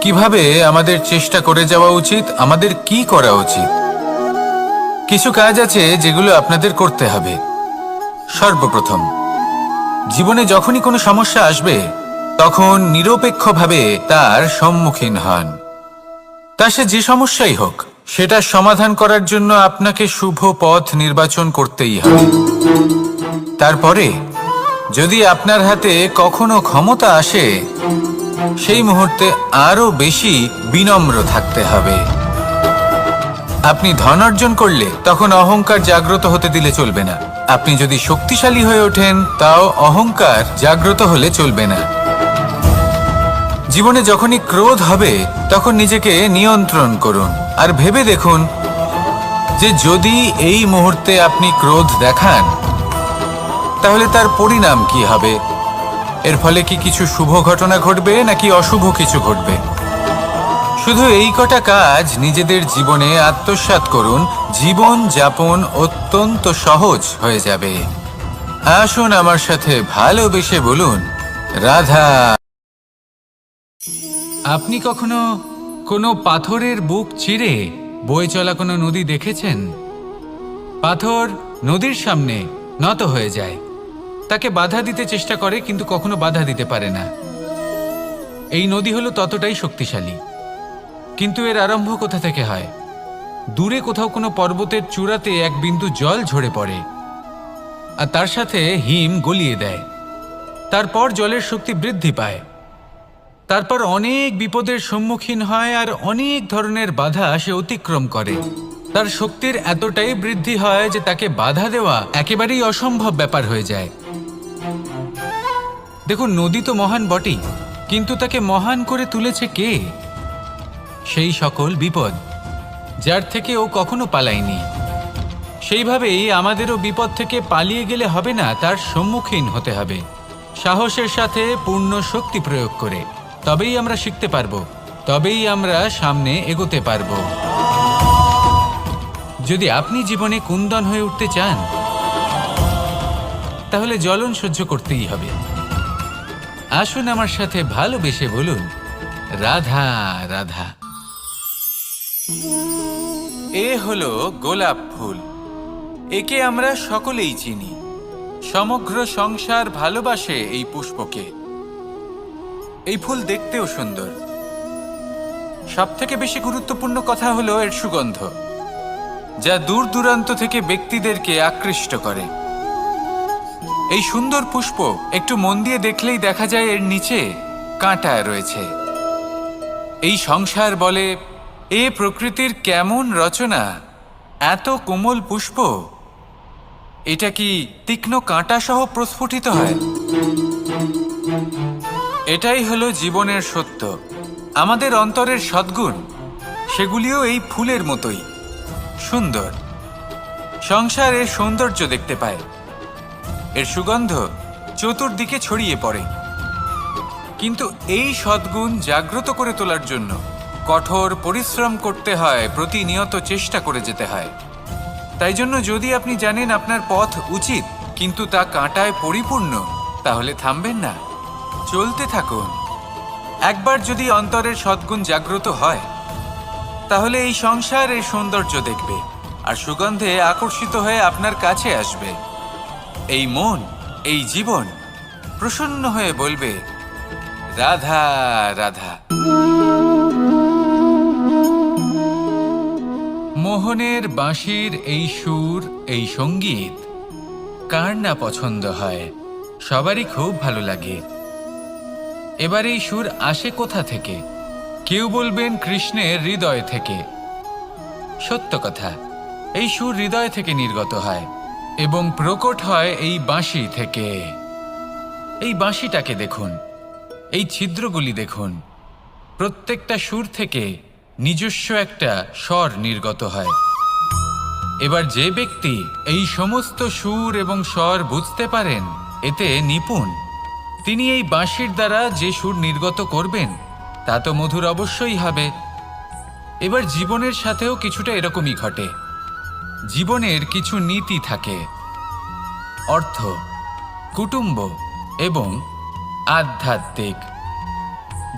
কিভাবে আমাদের চেষ্টা করে যাওয়া উচিত? আমাদের কি করা উচিত? কিছু কাজ আছে যেগুলো আপনাদের করতে হবে। সর্বপ্রথম, জীবনে যখনই কোনো সমস্যা আসবে, তখন নিরপেক্ষভাবে তার সম্মুখীন হন। তা সে যে সমস্যাই হোক, সেটা সমাধান করার জন্য আপনাকে শুভ পথ নির্বাচন করতেই হবে। তারপরে যদি আপনার হাতে কখনো ক্ষমতা আসে, সেই মুহূর্তে আরো বেশি বিনম্র থাকতে হবে। আপনি ধন অর্জন করলে তখন অহংকার জাগ্রত হতে দিলে চলবে না। আপনি যদি শক্তিশালী হয়ে ওঠেন, তাও অহংকার জাগ্রত হলে চলবে না। জীবনে যখনই ক্রোধ হবে, তখন নিজেকে নিয়ন্ত্রণ করুন, আর ভেবে দেখুন যে যদি এই মুহূর্তে আপনি ক্রোধ দেখান, তাহলে তার পরিণাম কি হবে। এর ফলে কি কিছু শুভ ঘটনা ঘটবে নাকি অশুভ কিছু ঘটবে? শুধু এই কটা কাজ নিজেদের জীবনে আত্মসাৎ করুন, জীবন যাপন অত্যন্ত সহজ হয়ে যাবে। আসুন আমার সাথে ভালোবেসে বলুন, রাধা। আপনি কখনো কোনো পাথরের বুক চিরে বয়ে চলা কোনো নদী দেখেছেন? পাথর নদীর সামনে নত হয়ে যায়, তাকে বাধা দিতে চেষ্টা করে কিন্তু কখনো বাধা দিতে পারে না। এই নদী হলো ততটাই শক্তিশালী, কিন্তু এর আরম্ভ কোথা থেকে হয়? দূরে কোথাও কোনো পর্বতের চূড়াতে এক বিন্দু জল ঝরে পড়ে আর তার সাথে হিম গলিয়ে দেয়। তারপর জলের শক্তি বৃদ্ধি পায়, তারপর অনেক বিপদের সম্মুখীন হয় আর অনেক ধরনের বাধা সে অতিক্রম করে। তার শক্তির এতটাই বৃদ্ধি হয় যে তাকে বাধা দেওয়া একেবারেই অসম্ভব ব্যাপার হয়ে যায়। দেখুন, নদী তো মহান বটেই, কিন্তু তাকে মহান করে তুলেছে কে? সেই সকল বিপদ যার থেকে ও কখনো পালায়নি। সেইভাবেই আমাদেরও বিপদ থেকে পালিয়ে গেলে হবে না, তার সম্মুখীন হতে হবে সাহসের সাথে, পূর্ণ শক্তি প্রয়োগ করে। তবেই আমরা শিখতে পারবো, তবেই আমরা সামনে এগোতে পারবো। যদি আপনি জীবনে কুন্দন হয়ে উঠতে চান, তাহলে জ্বলন সহ্য করতেই হবে। আসুন আমার সাথে ভালোবেসে বলুন, রাধা রাধা। এ হলো গোলাপ ফুল। একে আমরা সকলেই চিনি। সমগ্র সংসার ভালোবাসে এই পুষ্পকে। এই ফুল দেখতেও সুন্দর। সবথেকে বেশি গুরুত্বপূর্ণ কথা হলো এর সুগন্ধ, যা দূর দূরান্ত থেকে ব্যক্তিদেরকে আকৃষ্ট করে। এই সুন্দর পুষ্প একটু মন দিয়ে দেখলেই দেখা যায় এর নিচে কাঁটা রয়েছে। এই সংসার বলে, এ প্রকৃতির কেমন রচনা, এত কোমল পুষ্প, এটা কি তীক্ষ্ণ কাঁটা সহ প্রস্ফুটিত হয়? এটাই হলো জীবনের সত্য। আমাদের অন্তরের সদ্গুণ, সেগুলিও এই ফুলের মতোই সুন্দর। সংসার এর সৌন্দর্য দেখতে পায়, এর সুগন্ধ চতুর্দিকে ছড়িয়ে পড়ে। কিন্তু এই সদ্গুণ জাগ্রত করে তোলার জন্য কঠোর পরিশ্রম করতে হয়, প্রতিনিয়ত চেষ্টা করে যেতে হয়। তাই জন্য যদি আপনি জানেন আপনার পথ উচিত কিন্তু তা কাঁটায় পরিপূর্ণ, তাহলে থামবেন না, চলতে থাকুন। একবার যদি অন্তরের সদ্গুণ জাগ্রত হয়, তাহলে এই সংসার এর সৌন্দর্য দেখবে আর সুগন্ধে আকর্ষিত হয়ে আপনার কাছে আসবে। এই মন, এই জীবন প্রসন্ন হয়ে বলবে, রাধা রাধা। মোহনের বাঁশির এই সুর, এই সঙ্গীত কার না পছন্দ হয়? সবারই খুব ভালো লাগে। এবার এই সুর আসে কোথা থেকে? কেউ বলবেন কৃষ্ণের হৃদয় থেকে। সত্য কথা, এই সুর হৃদয় থেকে নির্গত হয় এবং প্রকট হয় এই বাঁশি থেকে। এই বাঁশিটাকে দেখুন, এই ছিদ্রগুলি দেখুন, প্রত্যেকটা সুর থেকে নিজস্ব একটা স্বর নির্গত হয়। এবার যে ব্যক্তি এই সমস্ত সুর এবং স্বর বুঝতে পারেন, এতে নিপুণ, তিনি এই বাঁশির দ্বারা যে সুর নির্গত করবেন তা তো মধুর অবশ্যই হবে। এবার জীবনের সাথেও কিছুটা এরকমই ঘটে। জীবনের কিছু নীতি থাকে, অর্থ, কুটুম্ব এবং আধ্যাত্মিক।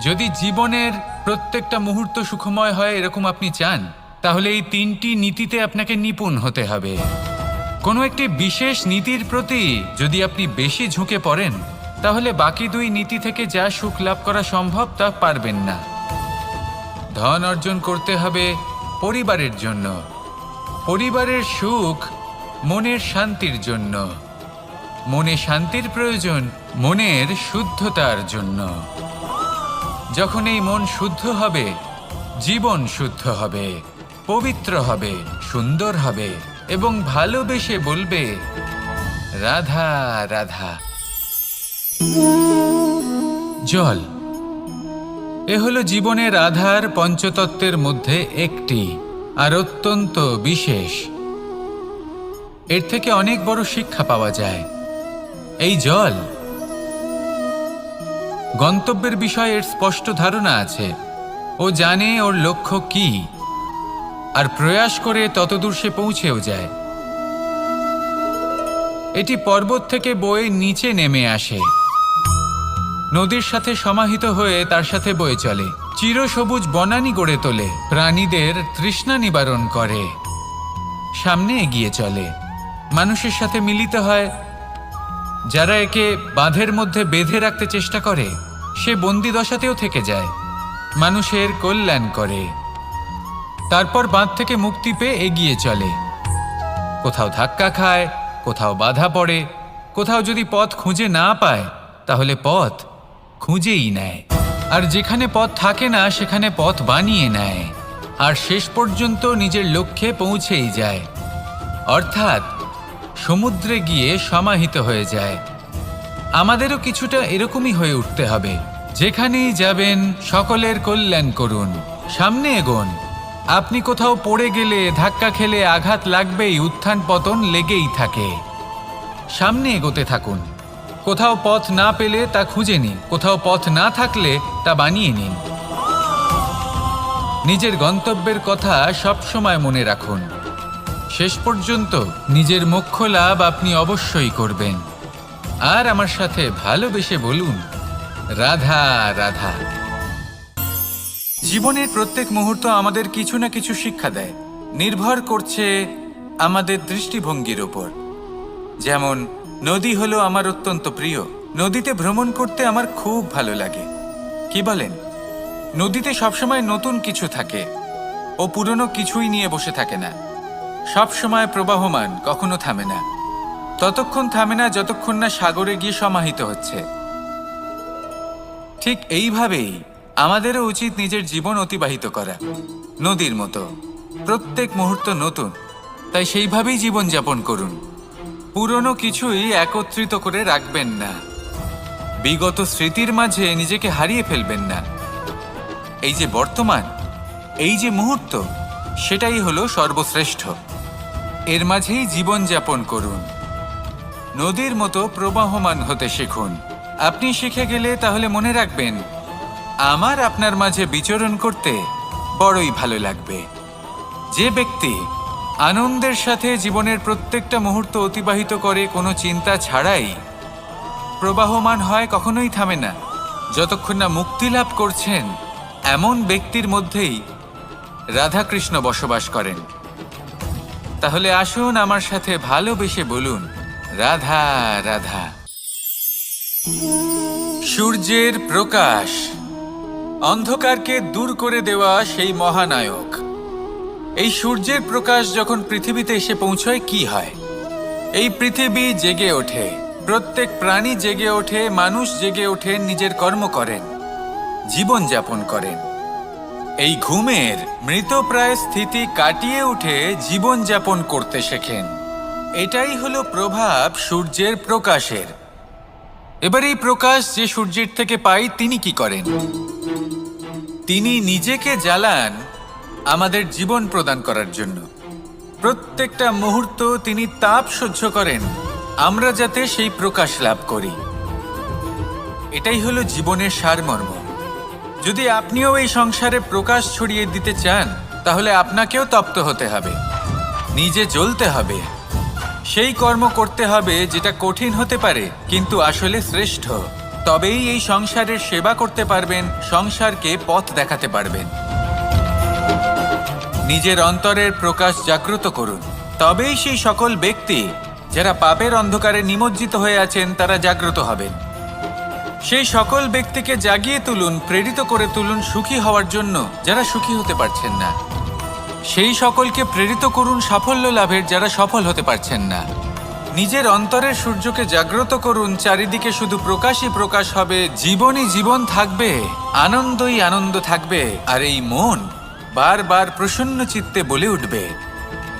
যদি জীবনের প্রত্যেকটা মুহূর্ত সুখময় হয় এরকম আপনি চান, তাহলে এই তিনটি নীতিতে আপনাকে নিপুণ হতে হবে। কোনো একটি বিশেষ নীতির প্রতি যদি আপনি বেশি ঝুঁকে পড়েন, তাহলে বাকি দুই নীতি থেকে যা সুখ লাভ করা সম্ভব তা পারবেন না। ধন অর্জন করতে হবে পরিবারের জন্য, পরিবারের সুখ মনের শান্তির জন্য, মনে শান্তির প্রয়োজন মনের শুদ্ধতার জন্য। যখন এই মন শুদ্ধ হবে, জীবন শুদ্ধ হবে, পবিত্র হবে, সুন্দর হবে এবং ভালোবেসে বলবে, রাধা রাধা। জল, এ হলো জীবনের আধার, পঞ্চতত্ত্বের মধ্যে একটি, আর অত্যন্ত বিশেষ। এর থেকে অনেক বড় শিক্ষা পাওয়া যায়। এই জল, গন্তব্যের বিষয়ে এর স্পষ্ট ধারণা আছে। ও জানে ওর লক্ষ্য কি, আর প্রয়াস করে ততদূর সে পৌঁছেও যায়। এটি পর্বত থেকে বয়ে নিচে নেমে আসে, নদীর সাথে সমাহিত হয়ে তার সাথে বয়ে চলে, চিরসবুজ বনানী গড়ে তোলে, প্রাণীদের তৃষ্ণা নিবারণ করে, সামনে এগিয়ে চলে, মানুষের সাথে মিলিত হয়, যারা একে বাঁধের মধ্যে বেঁধে রাখতে চেষ্টা করে সে বন্দি দশাতেও থেকে যায়, মানুষের কল্যাণ করে, তারপর বাঁধ থেকে মুক্তি পেয়ে এগিয়ে চলে। কোথাও ধাক্কা খায়, কোথাও বাধা পড়ে, কোথাও যদি পথ খুঁজে না পায় তাহলে পথ খুঁজেই নেয়, আর যেখানে পথ থাকে না সেখানে পথ বানিয়ে নেয়, আর শেষ পর্যন্ত নিজের লক্ষ্যে পৌঁছেই যায়, অর্থাৎ সমুদ্রে গিয়ে সমাহিত হয়ে যায়। আমাদেরও কিছুটা এরকমই হয়ে উঠতে হবে। যেখানেই যাবেন সকলের কল্যাণ করুন, সামনে এগোন। আপনি কোথাও পড়ে গেলে, ধাক্কা খেলে আঘাত লাগবেই, উত্থান পতন লেগেই থাকে। সামনে এগোতে থাকুন। কোথাও পথ না পেলে তা খুঁজে নিন, কোথাও পথ না থাকলে তা বানিয়ে নিন। নিজের গন্তব্যের কথা সব সময় মনে রাখুন। শেষ পর্যন্ত নিজের মোক্ষ লাভ আপনি অবশ্যই করবেন। আর আমার সাথে ভালোবেসে বলুন, রাধা রাধা। জীবনের প্রত্যেক মুহূর্ত আমাদের কিছু না কিছু শিক্ষা দেয়, নির্ভর করছে আমাদের দৃষ্টিভঙ্গির ওপর। যেমন নদী হলো আমার অত্যন্ত প্রিয়, নদীতে ভ্রমণ করতে আমার খুব ভালো লাগে। কি বলেন? নদীতে সবসময় নতুন কিছু থাকে, ও পুরনো কিছুই নিয়ে বসে থাকে না, সব সময় প্রবাহমান, কখনো থামে না। ততক্ষণ থামে না যতক্ষণ না সাগরে গিয়ে সমাহিত হচ্ছে। ঠিক এইভাবেই আমাদেরও উচিত নিজের জীবন অতিবাহিত করা, নদীর মতো। প্রত্যেক মুহূর্ত নতুন, তাই সেইভাবেই জীবন যাপন করুন। পুরনো কিছুই একত্রিত করে রাখবেন না, বিগত স্মৃতির মাঝে নিজেকে হারিয়ে ফেলবেন না। এই যে বর্তমান, এই যে মুহূর্ত, সেটাই হলো সর্বশ্রেষ্ঠ। এর মাঝেই জীবন যাপন করুন, নদীর মতো প্রবাহমান হতে শিখুন। আপনি শিখে গেলে তাহলে মনে রাখবেন, আমার আপনার মাঝে বিচরণ করতে বড়ই ভালো লাগবে। যে ব্যক্তি আনন্দের সাথে জীবনের প্রত্যেকটা মুহূর্ত অতিবাহিত করে কোনো চিন্তা ছাড়াই, প্রবাহমান হয়, কখনোই থামে না, যতক্ষণ না মুক্তি লাভ করছেন, এমন ব্যক্তির মধ্যেই রাধাকৃষ্ণ বসবাস করেন। তাহলে আসুন আমার সাথে ভালোবেসে বলুন, রাধা রাধা। সূর্যের প্রকাশ, অন্ধকারকে দূর করে দেওয়া সেই মহানায়ক। এই সূর্যের প্রকাশ যখন পৃথিবীতে এসে পৌঁছয় কি হয়? এই পৃথিবী জেগে ওঠে, প্রত্যেক প্রাণী জেগে ওঠে, মানুষ জেগে ওঠেন, নিজের কর্ম করেন, জীবন যাপন করেন। এই ঘুমের মৃতপ্রায় স্থিতি কাটিয়ে উঠে জীবন যাপন করতে শেখেন। এটাই হলো প্রভাব সূর্যের প্রকাশের। এবার এই প্রকাশ যে সূর্যের থেকে পাই, তিনি কি করেন? তিনি নিজেকে জ্বালান আমাদের জীবন প্রদান করার জন্য। প্রত্যেকটা মুহূর্ত তিনি তাপ সহ্য করেন, আমরা যাতে সেই প্রকাশ লাভ করি। এটাই হলো জীবনের সারমর্ম। যদি আপনিও এই সংসারে প্রকাশ ছড়িয়ে দিতে চান, তাহলে আপনাকেও তপ্ত হতে হবে, নিজে জ্বলতে হবে, সেই কর্ম করতে হবে যেটা কঠিন হতে পারে কিন্তু আসলে শ্রেষ্ঠ। তবেই এই সংসারের সেবা করতে পারবেন, সংসারকে পথ দেখাতে পারবেন। নিজের অন্তরের প্রকাশ জাগ্রত করুন, তবেই সেই সকল ব্যক্তি যারা পাপের অন্ধকারে নিমজ্জিত হয়ে আছেন তারা জাগ্রত হবেন। সেই সকল ব্যক্তিকে জাগিয়ে তুলুন, প্রেরিত করে তুলুন সুখী হওয়ার জন্য যারা সুখী হতে পারছেন না। সেই সকলকে প্রেরিত করুন সাফল্য লাভের যারা সফল হতে পারছেন না। নিজের অন্তরের সূর্যকে জাগ্রত করুন, চারিদিকে শুধু প্রকাশই প্রকাশ হবে, জীবনই জীবন থাকবে, আনন্দই আনন্দ থাকবে, আর এই মন বারবার প্রসন্ন চিত্তে বলে উঠবে,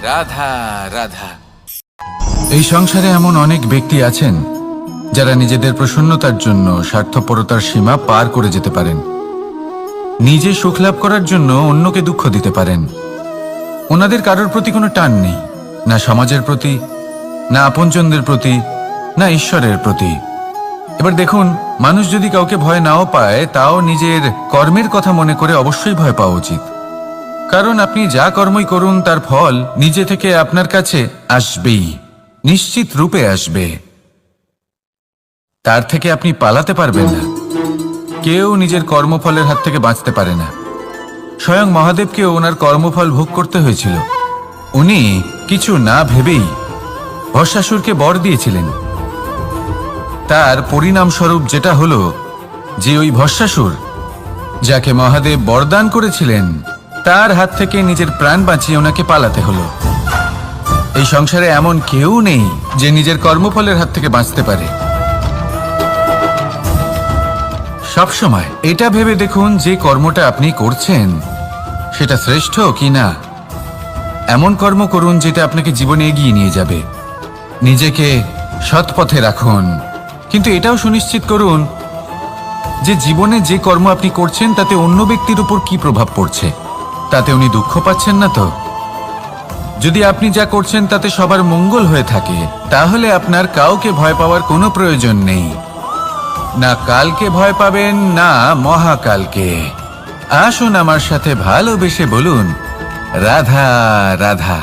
রাধা রাধা। এই সংসারে এমন অনেক ব্যক্তি আছেন যারা নিজেদের প্রসন্নতার জন্য স্বার্থপরতার সীমা পার করে যেতে পারেন, নিজে সুখ লাভ করার জন্য অন্যকে দুঃখ দিতে পারেন। ওনাদের কারোর প্রতি কোনো টান নেই, না সমাজের প্রতি, না আপনজনদের প্রতি, না ঈশ্বরের প্রতি। এবার দেখুন, মানুষ যদি কাউকে ভয় নাও পায়, তাও নিজের কর্মের কথা মনে করে অবশ্যই ভয় পাওয়া উচিত। কারণ আপনি যা কর্মই করুন তার ফল নিজে থেকে আপনার কাছে আসবেই, নিশ্চিত রূপে আসবে। তার থেকে আপনি পালাতে পারবেন না। কেউ নিজের কর্মফলের হাত থেকে বাঁচতে পারে না। স্বয়ং মহাদেবকেও ওনার কর্মফল ভোগ করতে হয়েছিল। উনি কিছু না ভেবেই ভস্মাসুরকে বর দিয়েছিলেন, তার পরিণামস্বরূপ যেটা হলো যে ওই ভস্মাসুর, যাকে মহাদেব বরদান করেছিলেন, তার হাত থেকে নিজের প্রাণ বাঁচিয়ে ওনাকে পালাতে হলো। এই সংসারে এমন কেউ নেই যে নিজের কর্মফলের হাত থেকে বাঁচতে পারে। সবসময় এটা ভেবে দেখুন যে কর্মটা আপনি করছেন সেটা শ্রেষ্ঠ কি না। এমন কর্ম করুন যেটা আপনাকে জীবনে এগিয়ে নিয়ে যাবে। নিজেকে সৎ পথে রাখুন, কিন্তু এটাও সুনিশ্চিত করুন যে জীবনে যে কর্ম আপনি করছেন তাতে অন্য ব্যক্তির উপর কি প্রভাব পড়ছে, তাতে উনি দুঃখ পাচ্ছেন না তো। যদি আপনি যা করছেন তাতে সবার মঙ্গল হয়ে থাকে, তাহলে আপনার কাউকে ভয় পাওয়ার কোনো প্রয়োজন নেই। না কালকে ভয় পাবেন, না মহাকালকে। আসুন আমার সাথে ভালোবেসে বলুন, রাধা রাধা।